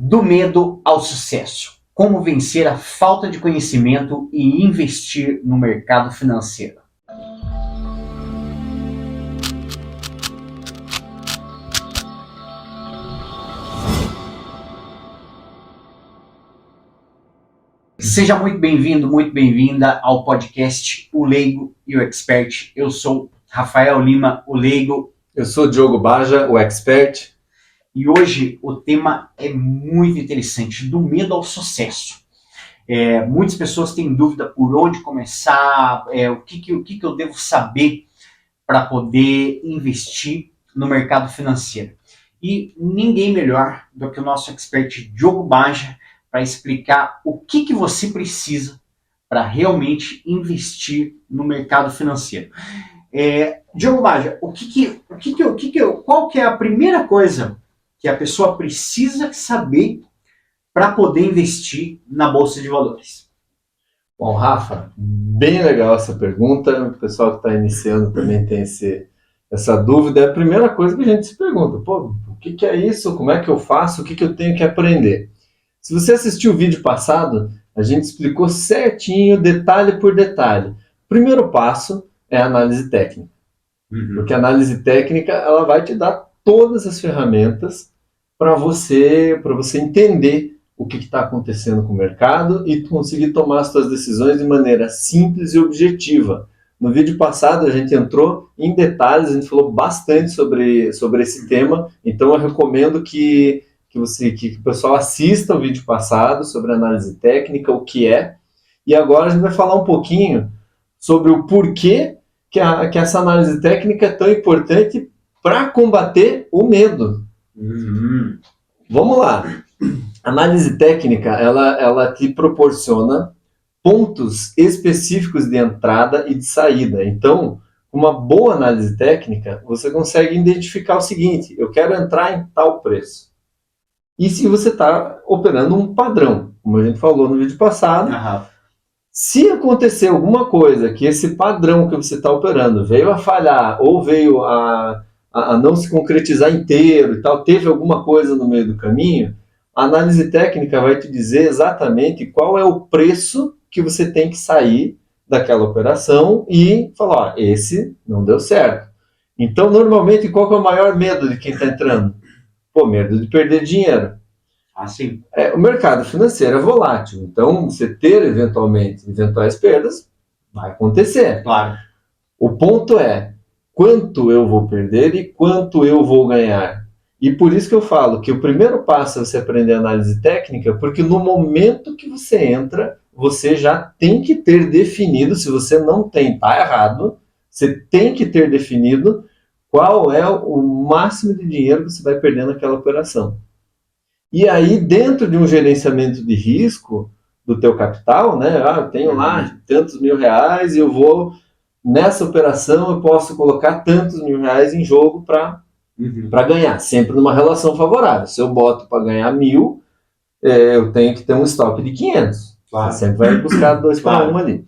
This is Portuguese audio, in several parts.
Do medo ao sucesso. Como vencer a falta de conhecimento e investir no mercado financeiro. Seja muito bem-vindo, muito bem-vinda ao podcast O Leigo e o Expert. Eu sou Rafael Lima, o Leigo. Eu sou Diogo Baja, o Expert. E hoje o tema é muito interessante, do medo ao sucesso. Muitas pessoas têm dúvida por onde começar, o que eu devo saber para poder investir no mercado financeiro. E ninguém melhor do que o nosso expert Diogo Baja para explicar o que você precisa para realmente investir no mercado financeiro. Diogo Baja, qual que é a primeira coisa que a pessoa precisa saber para poder investir na Bolsa de Valores? Bom, Rafa, bem legal essa pergunta. O pessoal que está iniciando também tem essa dúvida. É a primeira coisa que a gente se pergunta. O que é isso? Como é que eu faço? O que eu tenho que aprender? Se você assistiu o vídeo passado, a gente explicou certinho, detalhe por detalhe. O primeiro passo é a análise técnica. Porque a análise técnica ela vai te dar todas as ferramentas para você entender o que está acontecendo com o mercado e conseguir tomar as suas decisões de maneira simples e objetiva. No vídeo passado a gente entrou em detalhes, a gente falou bastante sobre esse tema, então eu recomendo que o pessoal assista o vídeo passado sobre análise técnica, o que é, e agora a gente vai falar um pouquinho sobre o porquê que essa análise técnica é tão importante para combater o medo. Vamos lá. A análise técnica, ela te proporciona pontos específicos de entrada e de saída. Então, uma boa análise técnica, você consegue identificar o seguinte: eu quero entrar em tal preço. E se você está operando um padrão, como a gente falou no vídeo passado, se acontecer alguma coisa que esse padrão que você está operando veio a falhar ou veio a não se concretizar inteiro e tal, teve alguma coisa no meio do caminho, a análise técnica vai te dizer exatamente qual é o preço que você tem que sair daquela operação e falar, esse não deu certo. Então, normalmente, qual que é o maior medo de quem está entrando? Medo de perder dinheiro. Assim. O mercado financeiro é volátil, então você ter eventuais perdas vai acontecer. Claro. O ponto é quanto eu vou perder e quanto eu vou ganhar. E por isso que eu falo que o primeiro passo é você aprender análise técnica, porque no momento que você entra, você já tem que ter definido, se você não tem, está errado, você tem que ter definido qual é o máximo de dinheiro que você vai perder naquela operação. E aí, dentro de um gerenciamento de risco do teu capital, né? Eu tenho lá tantos mil reais e eu vou, nessa operação, eu posso colocar tantos mil reais em jogo para ganhar, sempre numa relação favorável. Se eu boto para ganhar 1.000, eu tenho que ter um stop de 500. Claro. Você sempre vai buscar 2 para 1 ali.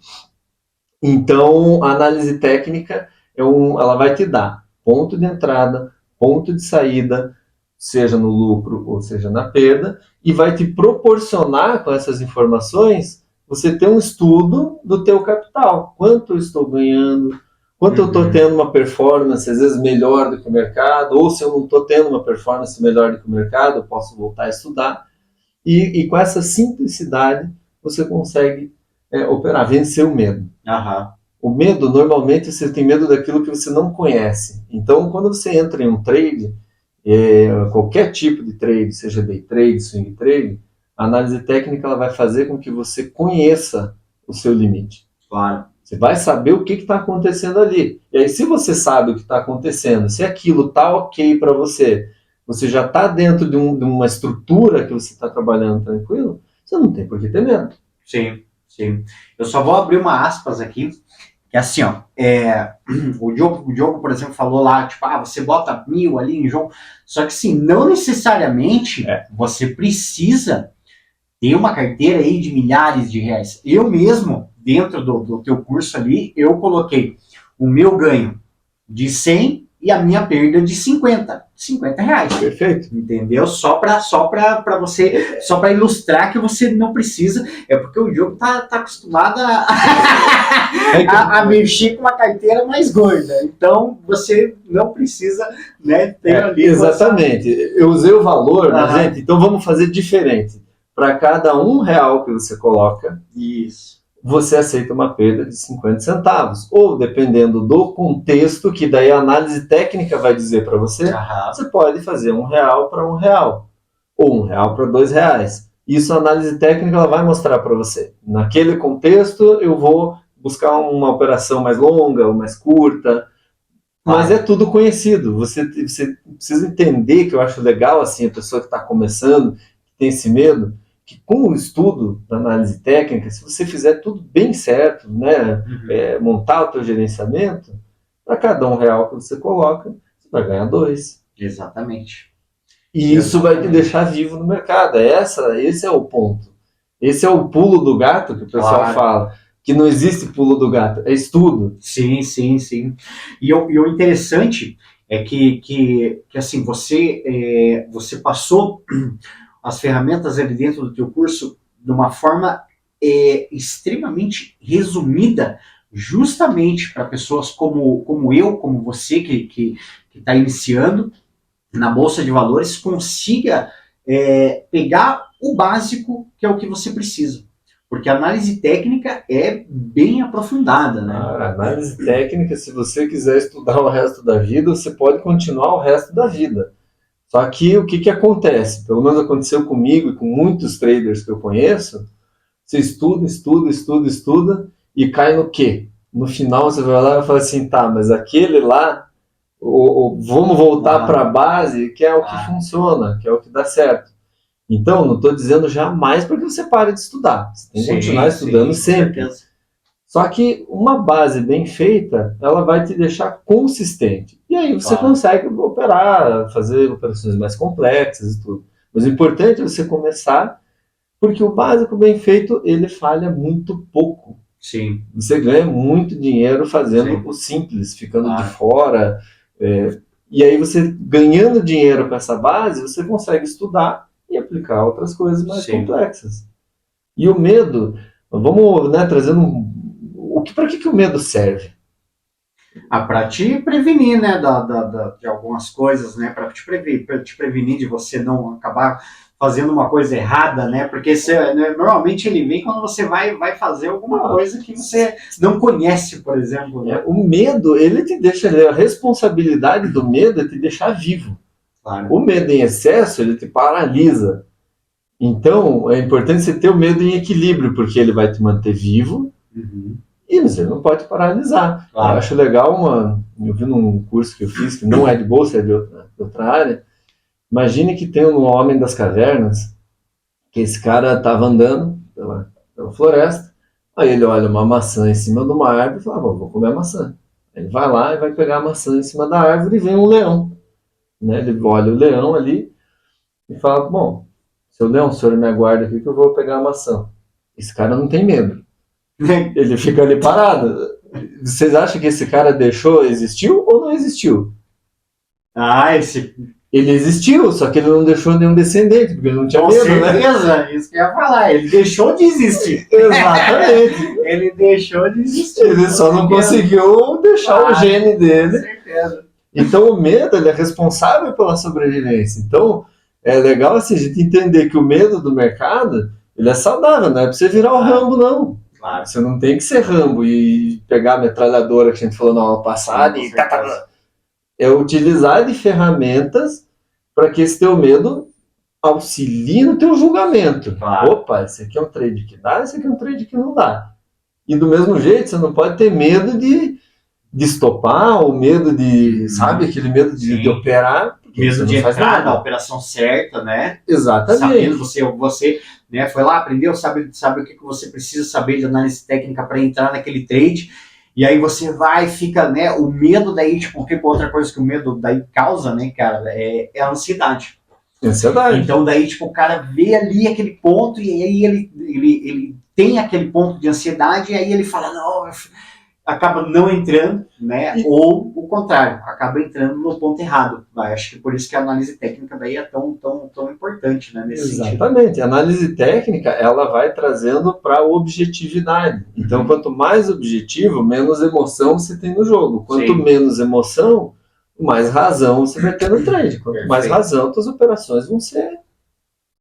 Então, a análise técnica, ela vai te dar ponto de entrada, ponto de saída, seja no lucro ou seja na perda, e vai te proporcionar com essas informações você ter um estudo do teu capital. Quanto eu estou ganhando, quanto eu estou tendo uma performance, às vezes melhor do que o mercado, ou se eu não estou tendo uma performance melhor do que o mercado, eu posso voltar a estudar. E com essa simplicidade você consegue operar, vencer o medo. O medo, normalmente, você tem medo daquilo que você não conhece. Então, quando você entra em um trade, qualquer tipo de trade, seja day trade, swing trade, a análise técnica ela vai fazer com que você conheça o seu limite. Claro. Você vai saber o que está acontecendo ali. E aí, se você sabe o que está acontecendo, se aquilo está ok para você, você já está dentro de uma estrutura que você está trabalhando tranquilo, você não tem por que ter medo. Sim. Eu só vou abrir uma aspas aqui, que é assim, o Diogo, por exemplo, falou lá, tipo, você bota 1.000 ali em jogo, só que sim, não necessariamente você precisa ter uma carteira aí de milhares de reais. Eu mesmo, dentro do teu curso ali, eu coloquei o meu ganho de 100 e a minha perda de 50. R$50. Perfeito. Entendeu? Só para você, só para ilustrar que você não precisa, é porque o Diogo tá acostumado a mexer com uma carteira mais gorda. Então você não precisa, né, ter ali. Exatamente. Eu usei o valor, mas, gente, então vamos fazer diferente. Para cada R$1 que você coloca, isso, você aceita uma perda de 50 centavos. Ou, dependendo do contexto, que daí a análise técnica vai dizer para você, você pode fazer R$1 para R$1, ou R$1 para R$2. Isso a análise técnica ela vai mostrar para você. Naquele contexto, eu vou buscar uma operação mais longa ou mais curta, mas é tudo conhecido. Você precisa entender, que eu acho legal, assim, a pessoa que está começando, que tem esse medo, que com o estudo da análise técnica, se você fizer tudo bem certo, né, montar o teu gerenciamento, para cada R$1 que você coloca, você vai ganhar 2. Exatamente. E isso vai te deixar vivo no mercado. Esse é o ponto. Esse é o pulo do gato que o pessoal fala. Que não existe pulo do gato, é estudo. Sim, sim, sim. E o interessante é que assim, você passou as ferramentas ali dentro do teu curso de uma forma extremamente resumida, justamente para pessoas como eu, como você, que está iniciando na Bolsa de Valores, consiga pegar o básico, que é o que você precisa. Porque a análise técnica é bem aprofundada, né? A análise técnica, se você quiser estudar o resto da vida, você pode continuar o resto da vida. Só que o que acontece? Pelo menos aconteceu comigo e com muitos traders que eu conheço. Você estuda e cai no quê? No final você vai lá e fala assim, tá, mas aquele lá, vamos voltar para a base, que é o que funciona, que é o que dá certo. Então, não estou dizendo jamais para que você pare de estudar. Você tem que continuar estudando sempre. Só que uma base bem feita, ela vai te deixar consistente. E aí você consegue operar, fazer operações mais complexas e tudo. Mas o importante é você começar, porque o básico bem feito, ele falha muito pouco. Sim. Você ganha muito dinheiro fazendo o simples, ficando de fora. E aí você, ganhando dinheiro com essa base, você consegue estudar e aplicar outras coisas mais complexas. E o medo, vamos, né, trazendo para que o medo serve? Para te prevenir, né, de algumas coisas, né, para te prevenir de você não acabar fazendo uma coisa errada, né, porque normalmente ele vem quando você vai fazer alguma coisa que você não conhece, por exemplo. Né? O medo, ele te deixa, a responsabilidade do medo é te deixar vivo. Claro. O medo em excesso, ele te paralisa. Então, é importante você ter o medo em equilíbrio, porque ele vai te manter vivo, e você não pode paralisar. Claro. Eu acho legal, eu vi num curso que eu fiz, que não é de bolsa, é de outra área. Imagine que tem um homem das cavernas, que esse cara estava andando pela floresta, aí ele olha uma maçã em cima de uma árvore e fala, vou comer a maçã. Ele vai lá e vai pegar a maçã em cima da árvore e vem um leão. Né? Ele olha o leão ali e fala, bom, seu leão, o senhor me aguarda aqui que eu vou pegar a maçã. Esse cara não tem medo. Ele fica ali parado. Vocês acham que esse cara existiu ou não existiu? Ele existiu, só que ele não deixou nenhum descendente, porque ele não tinha medo, né? Certeza, isso que eu ia falar. Ele deixou de existir. Exatamente. Ele deixou de existir. Ele só não conseguiu deixar o gene dele. Com certeza. Então o medo, ele é responsável pela sobrevivência. Então é legal assim, a gente entender que o medo do mercado, ele é saudável, não é pra você virar o Rambo, não. Claro. Você não tem que ser Rambo e pegar a metralhadora que a gente falou na aula passada e é utilizar de ferramentas para que esse teu medo auxilie no teu julgamento. Claro. Opa, esse aqui é um trade que dá, esse aqui é um trade que não dá. E do mesmo jeito, você não pode ter medo de estopar, ou medo de, sabe, aquele medo de operar. Medo de entrar na operação certa, né? Exatamente. Sabendo, você né, foi lá, aprendeu, sabe o que você precisa saber de análise técnica para entrar naquele trade. E aí você vai, fica, né, o medo daí, tipo, porque outra coisa que o medo daí causa, né, cara, é a ansiedade. Ansiedade. Então daí, tipo, o cara vê ali aquele ponto e aí ele tem aquele ponto de ansiedade e aí ele fala, não, acaba não entrando, né? Ou o contrário, acaba entrando no ponto errado. Acho que por isso que a análise técnica daí é tão importante, né? Nesse Exatamente. sentido. A análise técnica, ela vai trazendo para objetividade. Então, quanto mais objetivo, menos emoção você tem no jogo. Quanto menos emoção, mais razão você vai ter no trade. Quanto mais razão, suas operações vão ser...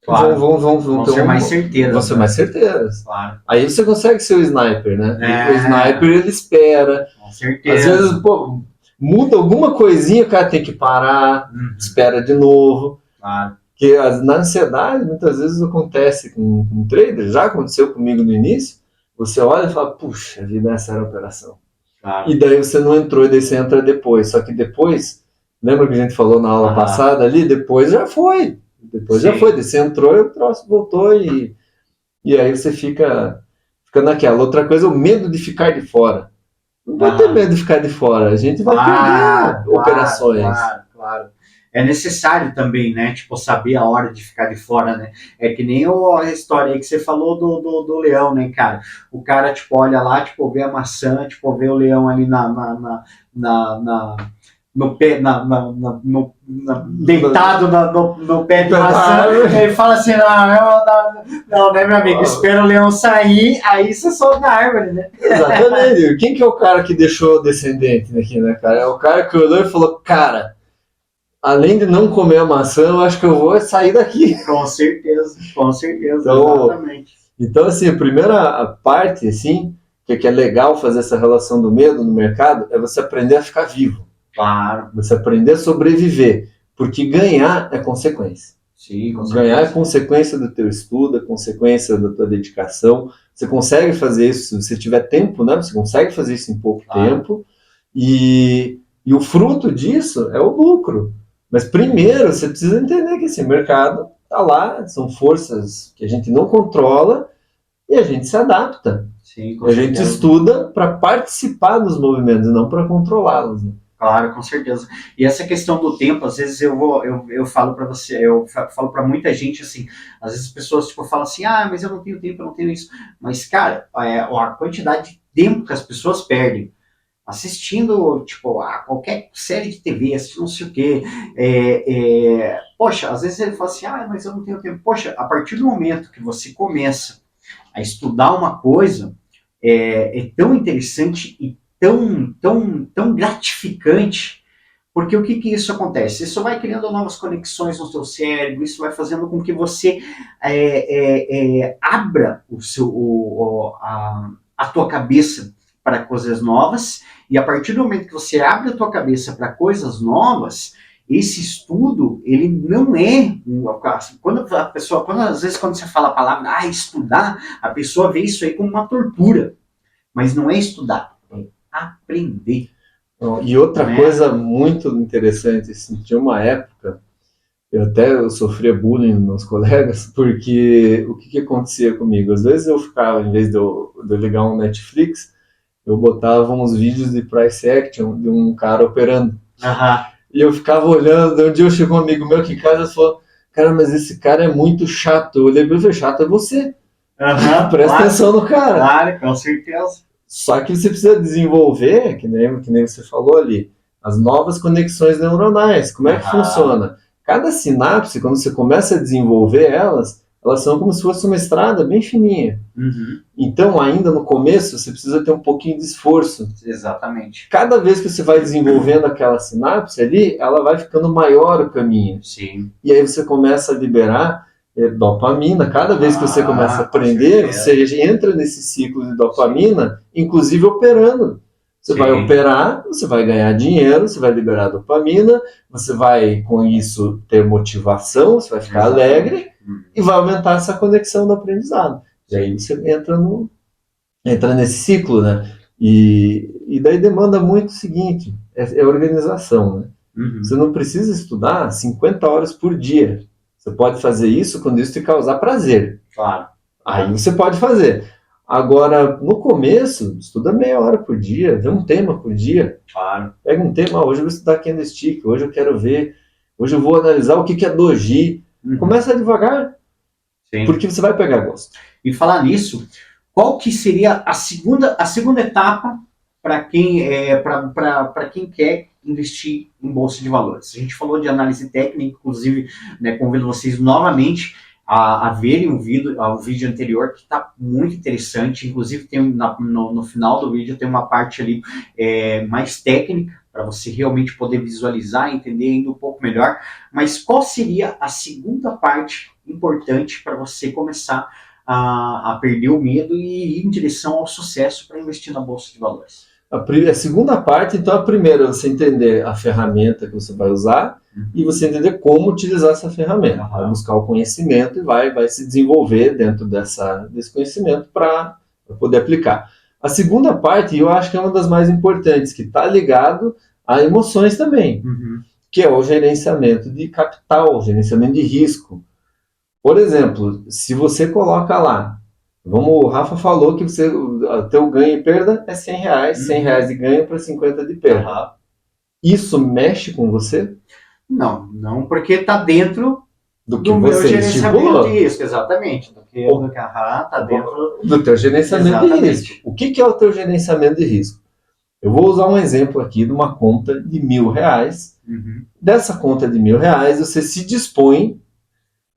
Claro. Vão ser mais certeiras. Vão ser mais certeiras. Claro. Aí você consegue ser o sniper, né? O sniper, ele espera. Com certeza. Às vezes, pô, muda alguma coisinha, o cara tem que parar, espera de novo. Claro. Porque na ansiedade, muitas vezes acontece com um trader, já aconteceu comigo no início, você olha e fala, puxa vida, essa era a operação. Claro. E daí você não entrou, e daí você entra depois. Só que depois, lembra que a gente falou na aula passada ali? Depois já foi. Depois já foi, você entrou e o troço voltou e aí você fica naquela. Outra coisa, o medo de ficar de fora. Não vai ter medo de ficar de fora, a gente vai perder operações. Claro. É necessário também, né, tipo, saber a hora de ficar de fora, né? É que nem a história aí que você falou do leão, né, cara? O cara, tipo, olha lá, tipo, vê a maçã, tipo, vê o leão ali no pé, deitado no pé de maçã, ele fala assim, não, né, meu amigo, espera o leão sair, aí você sobe na árvore, né? Exatamente. Quem que é o cara que deixou o descendente aqui, né, cara? É o cara que olhou e falou, cara, além de não comer a maçã, eu acho que eu vou sair daqui. Com certeza, então, exatamente. Então, assim, a primeira parte, assim, que é legal fazer essa relação do medo no mercado, é você aprender a ficar vivo. Claro. Você aprender a sobreviver, porque ganhar é consequência. Sim, ganhar é consequência do teu estudo, é consequência da tua dedicação. Você consegue fazer isso, se você tiver tempo, né? Você consegue fazer isso em pouco tempo. E o fruto disso é o lucro. Mas primeiro você precisa entender que esse mercado está lá, são forças que a gente não controla e a gente se adapta. Sim, a gente estuda para participar dos movimentos, não para controlá-los. Né? Claro, com certeza. E essa questão do tempo, às vezes eu falo para você, eu falo para muita gente assim, às vezes as pessoas tipo, falam assim, mas eu não tenho tempo, eu não tenho isso. Mas, cara, a quantidade de tempo que as pessoas perdem assistindo, tipo, a qualquer série de TV, assistindo não sei o quê, poxa, às vezes ele fala assim, mas eu não tenho tempo. Poxa, a partir do momento que você começa a estudar uma coisa, é tão interessante e tão gratificante, porque o que isso acontece? Isso vai criando novas conexões no seu cérebro, isso vai fazendo com que você abra a tua cabeça para coisas novas, e a partir do momento que você abre a tua cabeça para coisas novas, esse estudo, ele não é... Quando às vezes quando você fala a palavra estudar, a pessoa vê isso aí como uma tortura, mas não é estudar, é aprender. E outra coisa muito interessante, assim, tinha uma época, eu sofria bullying dos meus colegas, porque o que acontecia comigo? Às vezes eu ficava, em vez de eu ligar um Netflix, eu botava uns vídeos de price action de um cara operando. E eu ficava olhando, um dia chegou um amigo meu aqui em casa e falou, cara, mas esse cara é muito chato. Eu olhei para ele e falei, chato é você. Presta atenção no cara. Claro, com certeza. Só que você precisa desenvolver, que nem você falou ali, as novas conexões neuronais. Como é que funciona? Cada sinapse, quando você começa a desenvolver elas são como se fosse uma estrada bem fininha. Então, ainda no começo, você precisa ter um pouquinho de esforço. Exatamente. Cada vez que você vai desenvolvendo aquela sinapse ali, ela vai ficando maior o caminho. Sim. E aí você começa a liberar dopamina. Cada vez que você começa a aprender, você entra nesse ciclo de dopamina, inclusive operando. Você vai operar, você vai ganhar dinheiro, você vai liberar dopamina, você vai, com isso, ter motivação, você vai ficar alegre e vai aumentar essa conexão do aprendizado. E aí você entra nesse ciclo, né? E daí demanda muito o seguinte, é organização, né? Você não precisa estudar 50 horas por dia. Você pode fazer isso quando isso te causar prazer. Claro. Aí você pode fazer. Agora, no começo, estuda meia hora por dia, vê um tema por dia. Claro. Pega um tema, hoje eu vou estudar candlestick, hoje eu quero ver, hoje eu vou analisar o que é doji. Começa devagar, porque você vai pegar gosto. E falar nisso, qual que seria a segunda etapa para quem quer investir em bolsa de valores. A gente falou de análise técnica, inclusive, né, convido vocês novamente a verem o vídeo anterior, que está muito interessante. Inclusive, tem no final do vídeo tem uma parte ali mais técnica, para você realmente poder visualizar, entender ainda um pouco melhor. Mas qual seria a segunda parte importante para você começar a perder o medo e ir em direção ao sucesso para investir na Bolsa de Valores? A segunda parte, então, a primeira é você entender a ferramenta que você vai usar e você entender como utilizar essa ferramenta. Vai buscar o conhecimento e vai se desenvolver dentro desse conhecimento para poder aplicar. A segunda parte, eu acho que é uma das mais importantes, que está ligado a emoções também, que é o gerenciamento de capital, o gerenciamento de risco. Por exemplo, se você coloca lá, o Rafa falou que o teu ganho e perda é R$100, R$100 de ganho para 50 de perda. Isso mexe com você? Não, porque está dentro do meu gerenciamento de risco, exatamente. Está dentro do teu gerenciamento de risco. O que é o teu gerenciamento de risco? Eu vou usar um exemplo aqui de uma conta de R$1.000. Dessa conta de R$1.000, você se dispõe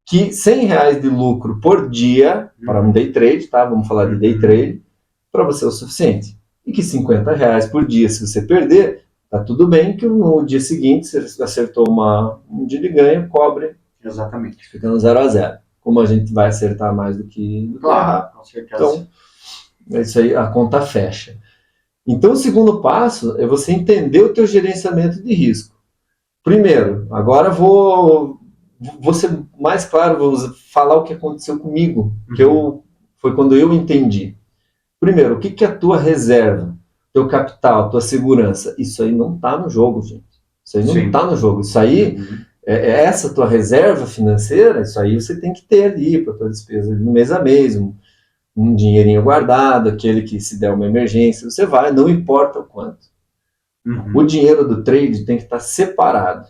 que R$100 de lucro por dia, para um day trade, tá? Vamos falar de day trade, para você é o suficiente. E que R$50 por dia, se você perder, tá tudo bem, que no dia seguinte, se você acertou um dia de ganho, cobre. Exatamente. Fica no 0 a 0. Como a gente vai acertar mais do que errar. Com certeza. Então, é isso aí, a conta fecha. Então, o segundo passo é você entender o teu gerenciamento de risco. Primeiro, agora vou ser mais claro, vou falar o que aconteceu comigo, foi quando eu entendi. Primeiro, o que é a tua reserva, teu capital, tua segurança? Isso aí não está no jogo, gente. Isso aí não está no jogo. Isso aí, essa tua reserva financeira, isso aí você tem que ter ali para tua despesa no mês a mês, um dinheirinho guardado, aquele que se der uma emergência, você vai, não importa o quanto. O dinheiro do trade tem que estar separado.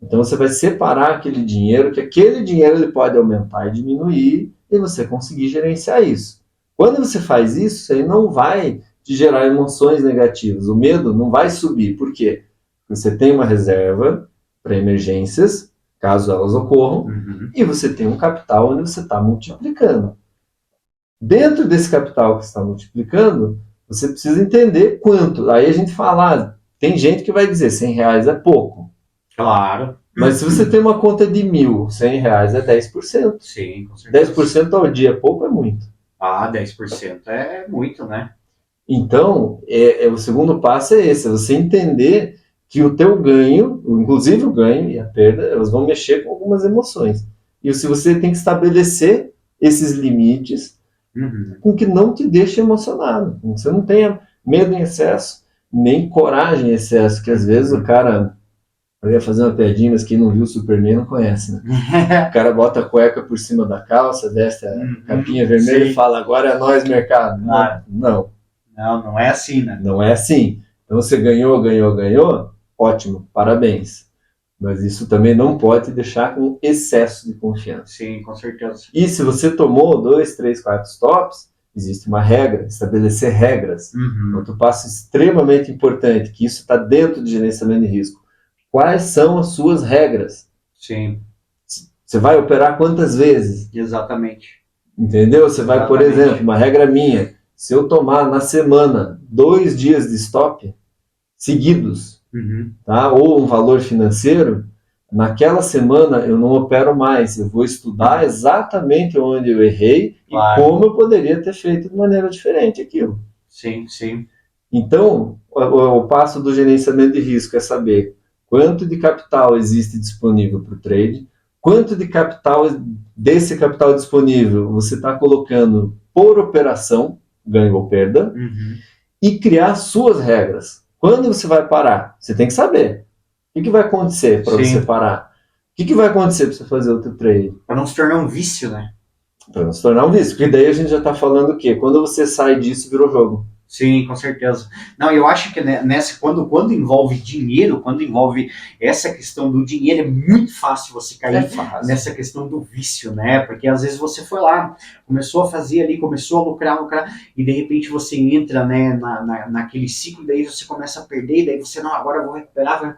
Então você vai separar aquele dinheiro, que aquele dinheiro ele pode aumentar e diminuir, e você conseguir gerenciar isso. Quando você faz isso, isso aí não vai te gerar emoções negativas. O medo não vai subir. Por quê? Porque você tem uma reserva para emergências, caso elas ocorram, e você tem um capital onde você está multiplicando. Dentro desse capital que você está multiplicando, você precisa entender quanto. Aí a gente fala, tem gente que vai dizer R$100 é pouco. Claro. Mas se você tem uma conta de R$1.000, R$100 é 10%. Sim, com certeza. 10% ao dia é pouco, é muito. 10% é muito, né? Então, o segundo passo é esse, é você entender que o teu ganho, inclusive o ganho e a perda, elas vão mexer com algumas emoções. E se você tem que estabelecer esses limites com que não te deixe emocionado. Você não tenha medo em excesso, nem coragem em excesso, que às vezes o cara... Eu ia fazer uma piadinha, mas quem não viu o Superman não conhece, né? O cara bota a cueca por cima da calça, veste a capinha vermelha e fala, agora é nós, mercado. Não é assim, né? Não é assim. Então você ganhou, ótimo, parabéns. Mas isso também não pode te deixar com excesso de confiança. Sim, com certeza. E se você tomou 2, 3, 4 stops, existe uma regra, estabelecer regras. Outro passo extremamente importante, que isso está dentro do gerenciamento de risco. Quais são as suas regras? Sim. Você vai operar quantas vezes? Exatamente. Entendeu? Você vai, por exemplo, uma regra minha, se eu tomar na semana 2 dias de stop seguidos, tá? Ou um valor financeiro, naquela semana eu não opero mais. Eu vou estudar exatamente onde eu errei e como eu poderia ter feito de maneira diferente aquilo. Sim. Então, o passo do gerenciamento de risco é saber quanto de capital existe disponível para o trade, quanto de capital, desse capital disponível você está colocando por operação, ganho ou perda, e criar suas regras. Quando você vai parar? Você tem que saber. O que vai acontecer para você parar? O que vai acontecer para você fazer outro trade? Para não se tornar um vício, né? Para não se tornar um vício. Porque daí a gente já está falando o quê? Quando você sai disso, virou jogo. Sim, com certeza. Não, eu acho que nessa, quando envolve dinheiro, quando envolve essa questão do dinheiro, é muito fácil você É cair fácil. nessa questão do vício, né? Porque às vezes você foi lá, começou a fazer ali, começou a lucrar, e de repente você entra, né, naquele ciclo, daí você começa a perder, e daí você, não, agora eu vou recuperar,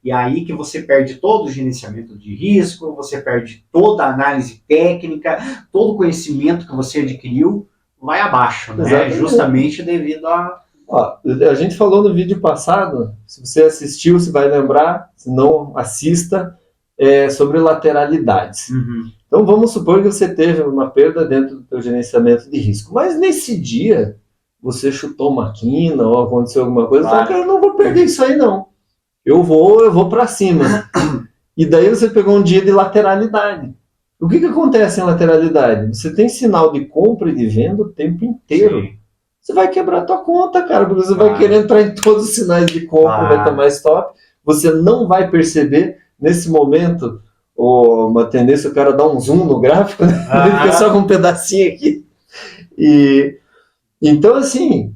e aí que você perde todo o gerenciamento de risco, você perde toda a análise técnica, todo o conhecimento que você adquiriu, vai abaixo, né? Exatamente. Justamente devido a. Ó, a gente falou no vídeo passado, se você assistiu, você vai lembrar, se não, assista, sobre lateralidades. Uhum. Então vamos supor que você teve uma perda dentro do seu gerenciamento de risco, mas nesse dia você chutou uma quina ou aconteceu alguma coisa, Claro. Fala, cara, eu não vou perder isso aí não, eu vou para cima. E daí você pegou um dia de lateralidade. O que acontece em lateralidade? Você tem sinal de compra e de venda o tempo inteiro. Sim. Você vai quebrar a tua conta, cara, porque você Claro. vai querer entrar em todos os sinais de compra, vai tomar stop, você não vai perceber nesse momento uma tendência o cara dar um zoom no gráfico, né? Ele fica só com um pedacinho aqui. E então, assim,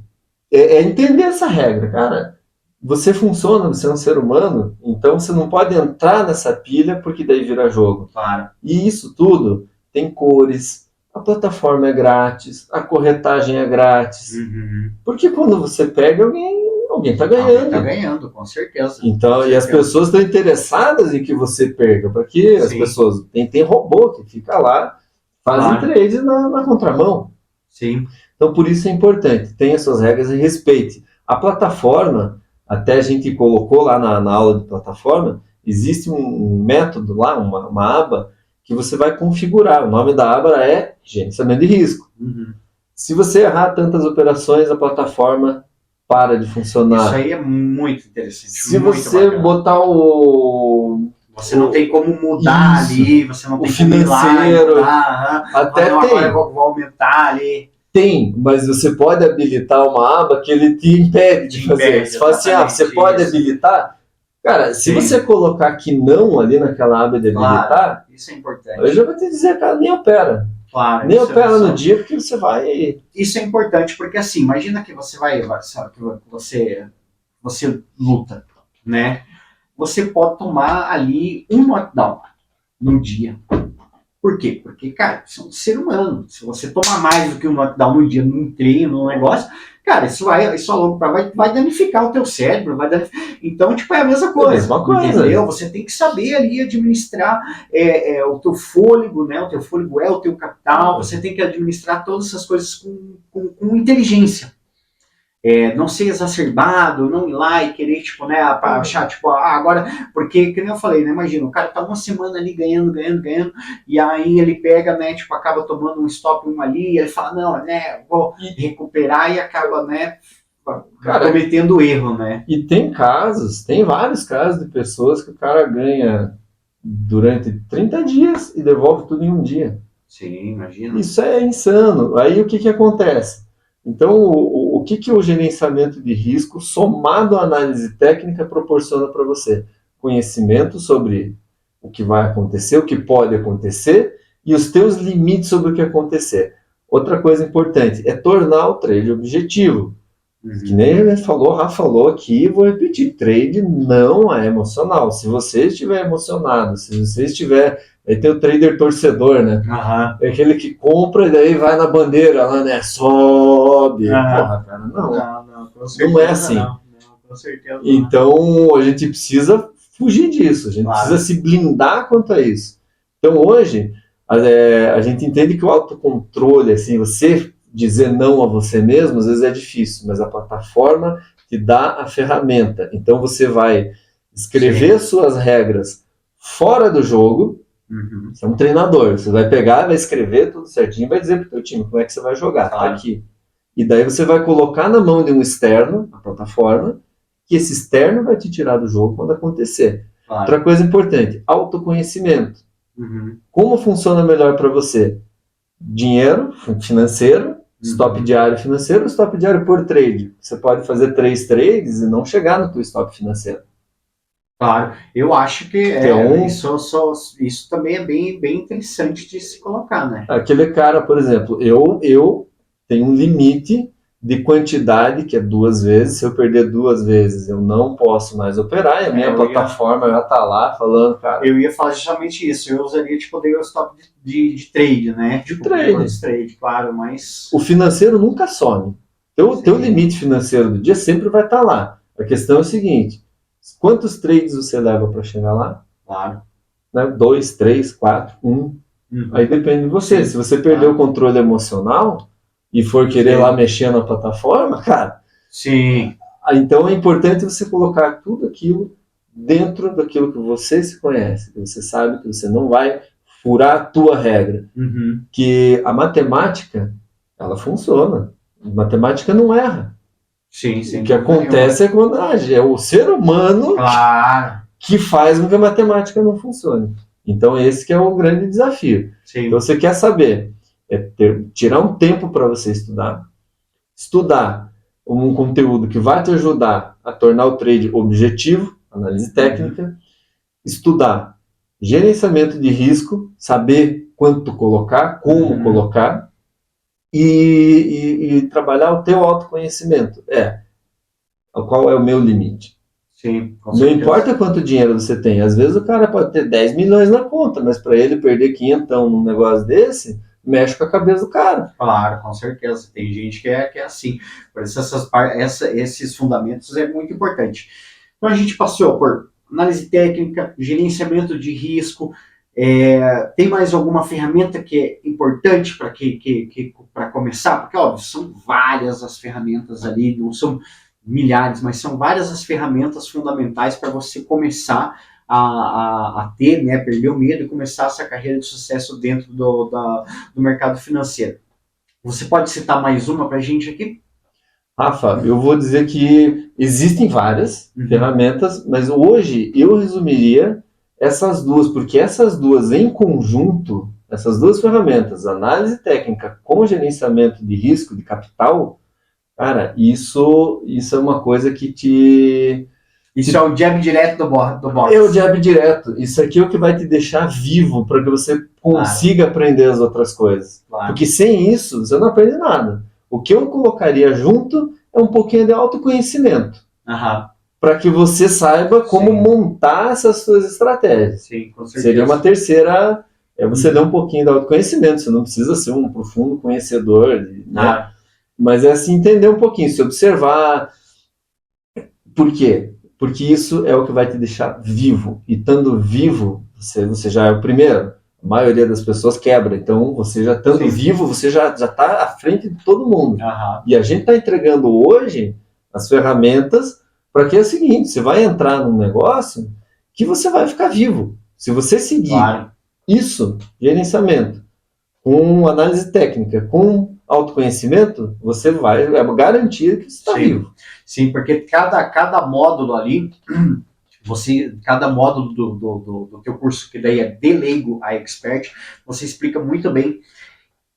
é entender essa regra, cara. Você funciona, você é um ser humano, então você não pode entrar nessa pilha porque daí vira jogo. Claro. E isso tudo tem cores, a plataforma é grátis, a corretagem é grátis. Uhum. Porque quando você perde, alguém está ganhando. Alguém está ganhando, com certeza. Então, com e certeza. as pessoas estão interessadas em que você perca, porque as pessoas. Tem robô que fica lá, fazem trade na contramão. Sim. Então, por isso é importante, tenha suas regras e respeite. A plataforma, até a gente colocou lá na aula de plataforma, existe um método lá, uma aba, que você vai configurar. O nome da aba é gerenciamento de risco. Uhum. Se você errar tantas operações, a plataforma para de funcionar. Isso aí é muito interessante. Se muito você bacana. botar Você não tem como mudar isso, ali, você não tem o financeiro, como ir lá, até não, tem. agora eu vou aumentar ali. Tem, mas você pode habilitar uma aba que ele te impede de fazer. Você fala assim, você pode habilitar? Cara, se você colocar que não ali naquela aba de habilitar, isso é importante. Eu já vou te dizer, cara, nem opera. Claro, nem opera no dia porque você vai. Isso é importante porque assim, imagina que você você luta, né? Você pode tomar ali um knockdown no dia. Por quê? Porque, cara, você é um ser humano. Se você tomar mais do que um knockdown no dia, num treino, num negócio, cara, isso a longo prazo vai danificar o teu cérebro, Então, tipo, é a mesma coisa. Entendeu? Você tem que saber ali administrar o teu fôlego, né? O teu fôlego é o teu capital. Você tem que administrar todas essas coisas com inteligência. Não ser exacerbado, não ir lá e querer, tipo, né, achar, tipo, agora, porque, como eu falei, né, imagina, o cara tá uma semana ali ganhando, e aí ele pega, né, tipo, acaba tomando um stop ali, e ele fala, não, né, vou recuperar e acaba, né, cometendo erro, né. E tem vários casos de pessoas que o cara ganha durante 30 dias e devolve tudo em um dia. Sim, imagina. Isso é insano. Aí o que acontece? Então, o que o gerenciamento de risco, somado à análise técnica, proporciona para você? Conhecimento sobre o que vai acontecer, o que pode acontecer e os teus limites sobre o que acontecer. Outra coisa importante é tornar o trade objetivo. Que nem a gente falou, Rafa falou aqui, vou repetir, trade não é emocional. Se você estiver emocionado, se você estiver... Aí tem o trader torcedor, né? É aquele que compra e daí vai na bandeira lá, né? Sobe. Porra, cara, não é assim. Não, com certeza. Então, a gente precisa fugir disso. A gente precisa se blindar quanto a isso. Então, hoje, a gente entende que o autocontrole, assim, você dizer não a você mesmo, às vezes é difícil, mas a plataforma te dá a ferramenta. Então, você vai escrever suas regras fora do jogo. Você é um treinador, você vai pegar, vai escrever tudo certinho, vai dizer pro teu time como é que você vai jogar, tá aqui. E daí você vai colocar na mão de um externo, a plataforma, que esse externo vai te tirar do jogo quando acontecer. Outra coisa importante, autoconhecimento. Como funciona melhor para você? Dinheiro financeiro, stop diário financeiro, stop diário por trade. Você pode fazer 3 trades e não chegar no teu stop financeiro. Claro, eu acho que isso também é bem interessante de se colocar, né? Aquele cara, por exemplo, eu tenho um limite de quantidade, que é 2 vezes. Se eu perder 2 vezes, eu não posso mais operar, e a minha plataforma já está lá falando, cara. Eu ia falar justamente isso, eu usaria tipo daí o stop de trade, né? De trade. Trade, claro, mas... O financeiro nunca some. O teu limite financeiro do dia sempre vai estar lá. A questão é o seguinte, quantos trades você leva para chegar lá? Claro. Né? 2, 3, 4, 1. Aí depende de você. Sim. Se você perder o controle emocional e for querer lá mexer na plataforma, cara... Sim. Então é importante você colocar tudo aquilo dentro daquilo que você se conhece, que você sabe que você não vai furar a tua regra. Que a matemática, ela funciona. A matemática não erra. Sim, sim. O que acontece é quando é o ser humano que faz com que a matemática não funcione. Então esse que é o grande desafio. Sim. Então você quer saber, tirar um tempo para você estudar um conteúdo que vai te ajudar a tornar o trade objetivo, análise técnica, estudar gerenciamento de risco, saber quanto colocar, como colocar, e trabalhar o teu autoconhecimento. Qual é o meu limite? Sim, não importa quanto dinheiro você tem. Às vezes o cara pode ter 10 milhões na conta, mas para ele perder 500 num negócio desse, mexe com a cabeça do cara. Claro, com certeza. Tem gente que é assim. Por isso esses fundamentos é muito importante. Então a gente passou por análise técnica, gerenciamento de risco. Tem mais alguma ferramenta que é importante para começar? Porque, óbvio, são várias as ferramentas ali, não são milhares, mas são várias as ferramentas fundamentais para você começar a ter, né, perder o medo e começar essa carreira de sucesso dentro do mercado financeiro. Você pode citar mais uma para a gente aqui? Rafa, eu vou dizer que existem várias ferramentas, mas hoje eu resumiria essas duas, porque essas duas em conjunto, essas duas ferramentas, análise técnica com gerenciamento de risco de capital, cara, isso é uma coisa que Isso é o jab direto do box. É o jab direto. Isso aqui é o que vai te deixar vivo para que você consiga aprender as outras coisas. Porque sem isso, você não aprende nada. O que eu colocaria junto é um pouquinho de autoconhecimento. Para que você saiba como montar essas suas estratégias. Sim, com certeza. Seria uma terceira... você ler um pouquinho de autoconhecimento. Você não precisa ser um profundo conhecedor, né? Mas é assim, entender um pouquinho, se observar. Por quê? Porque isso é o que vai te deixar vivo. E estando vivo, você já é o primeiro. A maioria das pessoas quebra. Então, você já estando vivo, você já está à frente de todo mundo. E a gente está entregando hoje as ferramentas para que é o seguinte, você vai entrar num negócio que você vai ficar vivo. Se você seguir isso, gerenciamento, com análise técnica, com autoconhecimento, você vai, é garantia que você está vivo. Sim, porque cada módulo ali, cada módulo do teu curso, que daí é de leigo a expert, você explica muito bem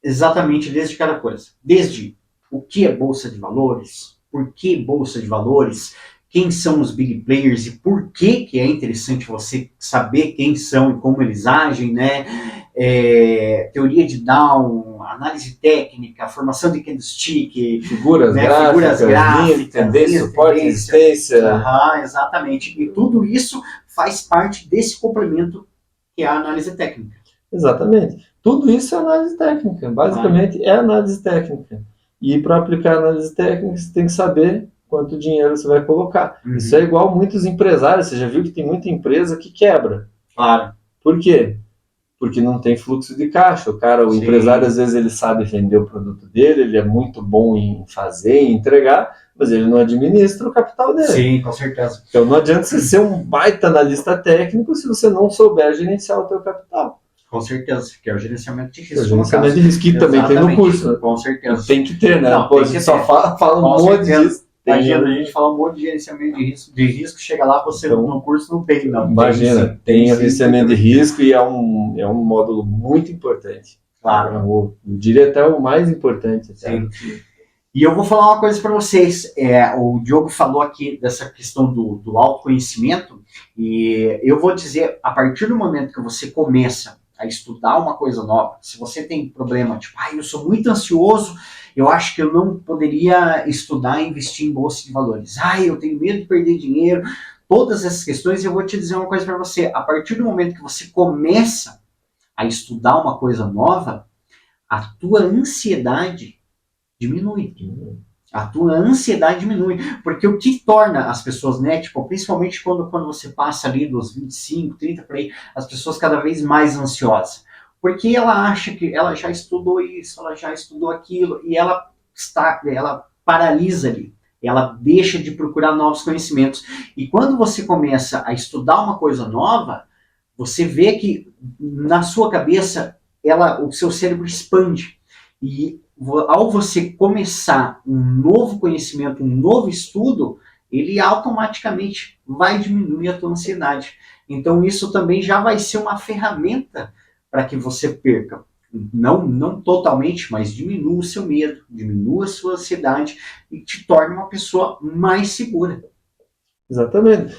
exatamente desde cada coisa. Desde o que é bolsa de valores, por que bolsa de valores, quem são os big players e por que é interessante você saber quem são e como eles agem, né? Teoria de Down, análise técnica, formação de candlestick, figuras gráficas, tendência, suporte, resistência. Exatamente. E tudo isso faz parte desse complemento que é a análise técnica. Exatamente. Tudo isso é análise técnica. Basicamente é análise técnica. E para aplicar análise técnica, você tem que saber quanto dinheiro você vai colocar. Isso é igual muitos empresários. Você já viu que tem muita empresa que quebra. Por quê? Porque não tem fluxo de caixa. O empresário, às vezes, ele sabe vender o produto dele, ele é muito bom em fazer, em entregar, mas ele não administra o capital dele. Sim, com certeza. Então não adianta você ser um baita analista técnico se você não souber gerenciar o teu capital. Com certeza, que é o gerenciamento de risco. O gerenciamento de risco que também tem no curso. Com certeza. Tem que ter, né? A gente só fala um monte disso. Imagina, a gente fala um monte de gerenciamento de risco, chega lá, você no curso não tem, não. Imagina, tem gerenciamento de risco e é um módulo muito importante. Claro. Eu diria até o mais importante. Sim. E eu vou falar uma coisa para vocês. O Diogo falou aqui dessa questão do autoconhecimento, e eu vou dizer, a partir do momento que você começa a estudar uma coisa nova, se você tem problema, tipo, eu sou muito ansioso, eu acho que eu não poderia estudar e investir em bolsa de valores. Eu tenho medo de perder dinheiro. Todas essas questões, eu vou te dizer uma coisa para você. A partir do momento que você começa a estudar uma coisa nova, a tua ansiedade diminui. A tua ansiedade diminui. Porque o que torna as pessoas, né, tipo, principalmente quando você passa ali dos 25, 30 por aí, as pessoas cada vez mais ansiosas. Porque ela acha que ela já estudou isso, ela já estudou aquilo, e ela paralisa ali. Ela deixa de procurar novos conhecimentos. E quando você começa a estudar uma coisa nova, você vê que na sua cabeça o seu cérebro expande. E ao você começar um novo conhecimento, um novo estudo, ele automaticamente vai diminuir a tua ansiedade. Então isso também já vai ser uma ferramenta para que você perca. Não totalmente, mas diminua o seu medo, diminua a sua ansiedade e te torne uma pessoa mais segura. Exatamente.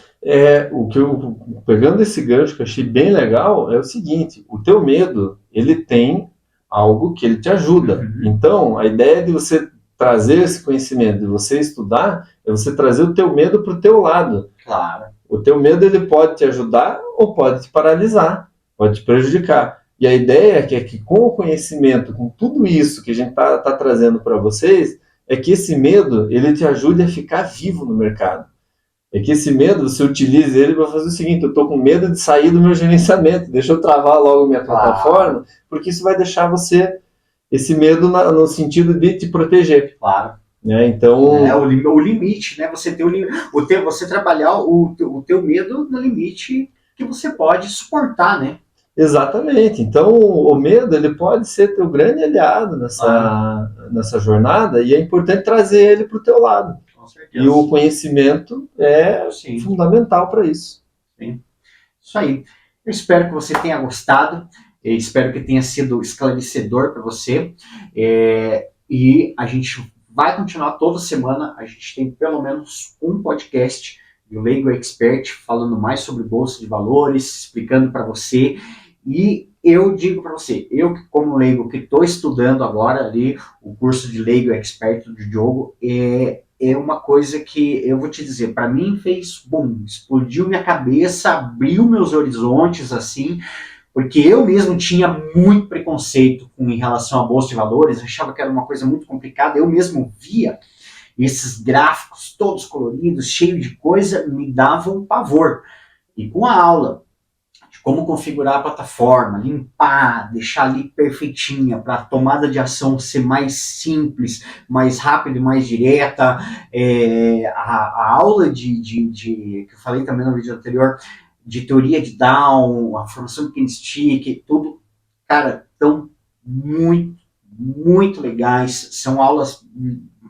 Pegando esse gancho que eu achei bem legal, é o seguinte: o teu medo, ele tem algo que ele te ajuda. Uhum. Então, a ideia de você trazer esse conhecimento, de você estudar, é você trazer o teu medo para o teu lado. Claro. O teu medo, ele pode te ajudar ou pode te paralisar, pode te prejudicar. E a ideia é que com o conhecimento, com tudo isso que a gente está trazendo para vocês, é que esse medo, ele te ajude a ficar vivo no mercado. É que esse medo, você utilize ele para fazer o seguinte: eu estou com medo de sair do meu gerenciamento, deixa eu travar logo minha plataforma, porque isso vai deixar você, esse medo no sentido de te proteger. Claro. Então, o limite, né? Você tem você trabalhar o teu medo no limite que você pode suportar, né? Exatamente. Então, o medo, ele pode ser teu grande aliado nessa jornada, e é importante trazer ele para o teu lado. E o conhecimento é fundamental para isso. Sim. Isso aí. Eu espero que você tenha gostado. Eu espero que tenha sido esclarecedor para você. E a gente vai continuar toda semana. A gente tem pelo menos um podcast do Leigo Expert falando mais sobre bolsa de valores, explicando para você. E eu digo para você, eu como leigo que estou estudando agora ali o curso de Leigo Expert do Diogo, é uma coisa que eu vou te dizer, para mim fez boom, explodiu minha cabeça, abriu meus horizontes assim, porque eu mesmo tinha muito preconceito em relação à bolsa de valores, achava que era uma coisa muito complicada, eu mesmo via esses gráficos todos coloridos, cheios de coisa, me davam pavor. E com a aula de como configurar a plataforma, limpar, deixar ali perfeitinha para a tomada de ação ser mais simples, mais rápida e mais direta. A aula que eu falei também no vídeo anterior, de teoria de Down, a formação do candlestick, tudo, cara, estão muito, muito legais. São aulas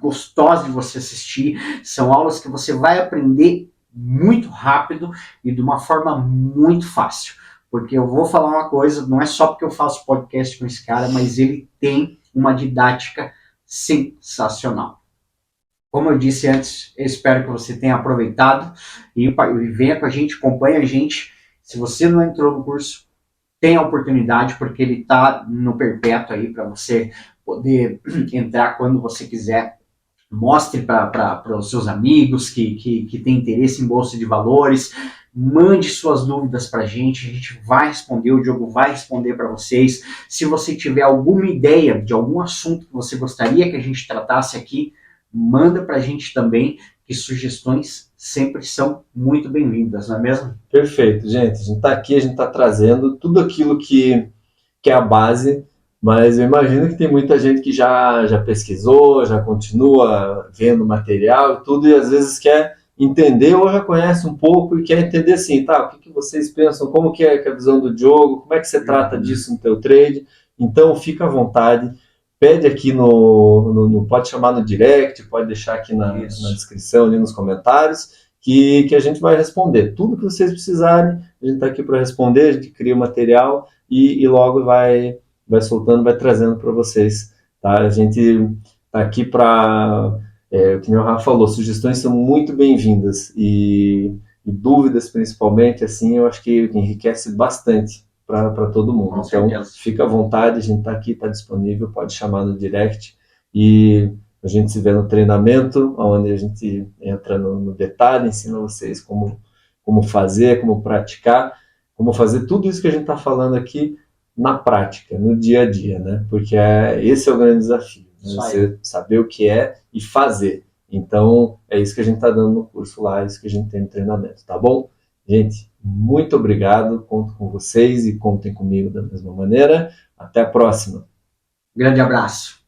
gostosas de você assistir, são aulas que você vai aprender muito rápido e de uma forma muito fácil. Porque eu vou falar uma coisa, não é só porque eu faço podcast com esse cara, mas ele tem uma didática sensacional. Como eu disse antes, eu espero que você tenha aproveitado e venha com a gente, acompanhe a gente. Se você não entrou no curso, tem a oportunidade, porque ele está no perpétuo aí para você poder entrar quando você quiser. Mostre para os seus amigos que têm interesse em bolsa de valores, mande suas dúvidas para a gente vai responder, o Diogo vai responder para vocês. Se você tiver alguma ideia de algum assunto que você gostaria que a gente tratasse aqui, manda para a gente também, que sugestões sempre são muito bem-vindas, não é mesmo? Perfeito, gente. A gente está aqui, a gente está trazendo tudo aquilo que é a base, mas eu imagino que tem muita gente que já pesquisou, já continua vendo material e tudo, e às vezes quer entender ou já conhece um pouco e quer entender assim, tá, o que vocês pensam, como que é a visão do Diogo, como é que você trata disso no teu trade. Então, fica à vontade, pede aqui pode chamar no direct, pode deixar aqui na descrição, ali nos comentários, que a gente vai responder. Tudo que vocês precisarem, a gente está aqui para responder, a gente cria o material e logo vai soltando, vai trazendo para vocês. Tá? A gente está aqui para, o que o Rafa falou, sugestões são muito bem-vindas e dúvidas principalmente, assim, eu acho que enriquece bastante para todo mundo. Com Então, certeza. fica à vontade, a gente está aqui, está disponível, pode chamar no direct e a gente se vê no treinamento, onde a gente entra no detalhe, ensina vocês como fazer, como praticar, como fazer tudo isso que a gente está falando aqui na prática, no dia a dia, né? Porque esse é o grande desafio, né? Você saber o que é e fazer. Então, é isso que a gente está dando no curso lá, é isso que a gente tem no treinamento, tá bom? Gente, muito obrigado, conto com vocês e contem comigo da mesma maneira. Até a próxima. Grande abraço.